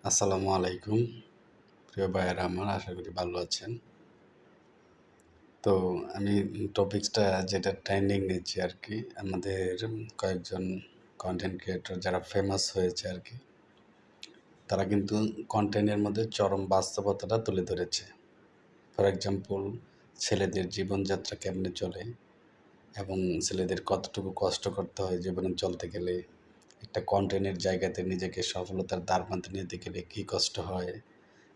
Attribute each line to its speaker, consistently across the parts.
Speaker 1: আসসালামু আলাইকুম প্রিয় ভাইয়েরা আমার, আশা করি ভালো আছেন। তো আমি টপিকসটা যেটা ট্রেন্ডিং নিচ্ছি আর কি, আমাদের কয়েকজন কন্টেন্ট ক্রিয়েটর যারা ফেমাস হয়েছে আর কি, তারা কিন্তু কন্টেন্টের মধ্যে চরম বাস্তবতাটা তুলে ধরেছে। ফর এক্সাম্পল, ছেলেদের জীবনযাত্রা কেমনে চলে এবং ছেলেদের কতটুকু কষ্ট করতে হয় জীবনে চলতে গেলে, একটা কন্টেন্টের জায়গাতে নিজেকে সফলতার দ্বারপ্রান্তে নিতে গেলে কী কষ্ট হয়,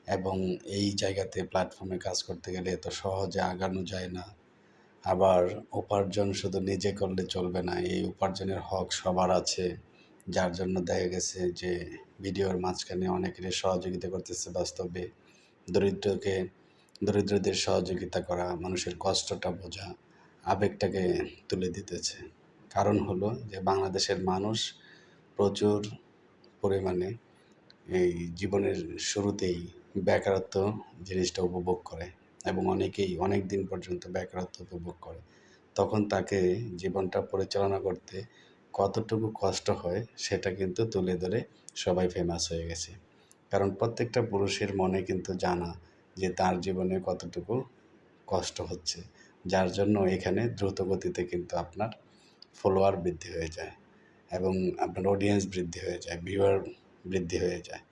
Speaker 1: এবং এই জায়গাতে প্ল্যাটফর্মে কাজ করতে গেলে এত সহজে আগানো যায় না। আবার উপার্জন শুধু নিজে করলে চলবে না, এই উপার্জনের হক সবার আছে। যার জন্য দেখা গেছে যে ভিডিওর মাঝখানে অনেকেরই সহযোগিতা করতেছে বাস্তবে। দরিদ্রকে দরিদ্রদের সহযোগিতা করা, মানুষের কষ্টটা বোঝা, আবেগটাকে তুলে দিতেছে। কারণ হলো যে বাংলাদেশের মানুষ প্রচুর পরিমাণে এই জীবনের শুরুতেই বেকারত্ব জিনিসটা উপভোগ করে, এবং অনেকেই অনেক দিন পর্যন্ত বেকারত্ব উপভোগ করে। তখন তাকে জীবনটা পরিচালনা করতে কতটুকু কষ্ট হয় সেটা কিন্তু তুলে ধরে সবাই ফেমাস হয়ে গেছে। কারণ প্রত্যেকটা পুরুষের মনে কিন্তু জানা যে তার জীবনে কতটুকু কষ্ট হচ্ছে, যার জন্য এখানে দ্রুত গতিতে কিন্তু আপনার ফলোয়ার বৃদ্ধি হয়ে যায় এবং আপনার অডিয়েন্স বৃদ্ধি হয়ে যায়, ভিউয়ার বৃদ্ধি হয়ে যায়।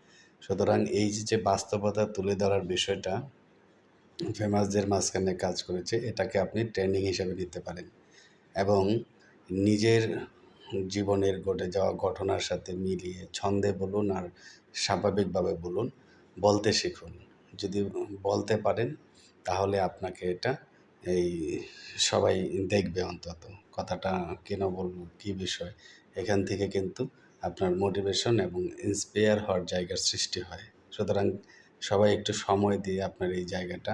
Speaker 1: সুতরাং এই যে বাস্তবতা তুলে ধরার বিষয়টা ফেমাসদের মাঝখানে কাজ করেছে, এটাকে আপনি ট্রেন্ডিং হিসেবে নিতে পারেন এবং নিজের জীবনের ঘটে যাওয়া ঘটনার সাথে মিলিয়ে ছন্দে বলুন আর স্বাভাবিকভাবে বলুন, বলতে শিখুন। যদি বলতে পারেন তাহলে আপনাকে এটা এই সবাই দেখবে অন্তত। কথাটা কেন বলবো, কী বিষয়, এখান থেকে কিন্তু আপনার মোটিভেশন এবং ইন্সপায়ার হওয়ার জায়গার সৃষ্টি হয়। সুতরাং সবাই একটু সময় দিয়ে আপনার এই জায়গাটা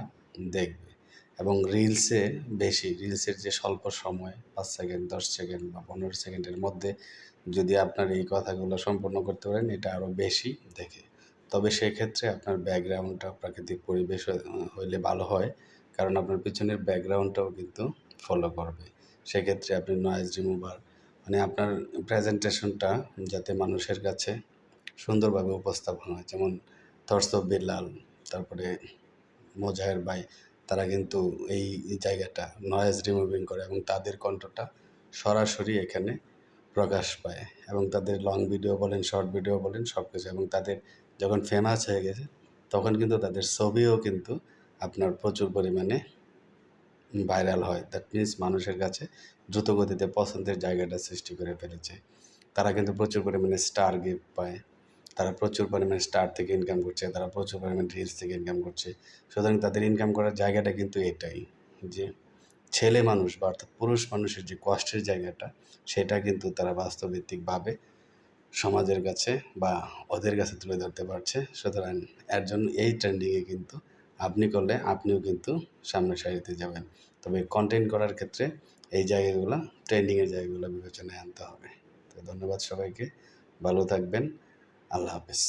Speaker 1: দেখবে। এবং রিলসের যে স্বল্প সময় ৫ সেকেন্ড, ১০ সেকেন্ড বা ১৫ সেকেন্ডের মধ্যে যদি আপনার এই কথাগুলো সম্পূর্ণ করতে পারেন, এটা আরও বেশি দেখে। তবে সেক্ষেত্রে আপনার ব্যাকগ্রাউন্ডটা প্রাকৃতিক পরিবেশ হইলে ভালো হয়, কারণ আপনার পিছনের ব্যাকগ্রাউন্ডটাও কিন্তু ফলো করবে। সেক্ষেত্রে আপনি নয়েজ রিমুভার, মানে আপনার প্রেজেন্টেশনটা যাতে মানুষের কাছে সুন্দরভাবে উপস্থাপন হয়, যেমন থটস অফ বিল্লাল, তারপরে মোজাহের ভাই, তারা কিন্তু এই জায়গাটা নয়েজ রিমুভিং করে এবং তাদের কণ্ঠটা সরাসরি এখানে প্রকাশ পায়। এবং তাদের লং ভিডিও বলেন, শর্ট ভিডিও বলেন, সব কিছু। এবং তাদের যখন ফেমাস হয়ে গেছে তখন কিন্তু তাদের ছবিও কিন্তু আপনার প্রচুর পরিমাণে ভাইরাল হয়। দ্যাট মিনস মানুষের কাছে দ্রুতগতিতে পছন্দের জায়গাটা সৃষ্টি করে ফেলেছে। তারা কিন্তু প্রচুর পরিমাণে স্টার গিফট পায়, তারা প্রচুর পরিমাণে স্টার থেকে ইনকাম করছে, তারা প্রচুর পরিমাণে রিলস থেকে ইনকাম করছে। সুতরাং তাদের ইনকাম করার জায়গাটা কিন্তু এটাই, যে ছেলে মানুষ বা অর্থাৎ পুরুষ মানুষের যে কষ্টের জায়গাটা, সেটা কিন্তু তারা বাস্তবভিত্তিকভাবে সমাজের কাছে বা ওদের কাছে তুলে ধরতে পারছে। সুতরাং এর জন্য এই ট্রেন্ডিংয়ে কিন্তু আপনি করলে আপনিও কিন্তু সামনের সারিতে যাবেন। তবে কন্টেন্ট করার ক্ষেত্রে এই জায়গাগুলো, ট্রেন্ডিংয়ের জায়গাগুলো বিবেচনায় আনতে হবে। তো ধন্যবাদ সবাইকে, ভালো থাকবেন, আল্লাহ হাফেজ।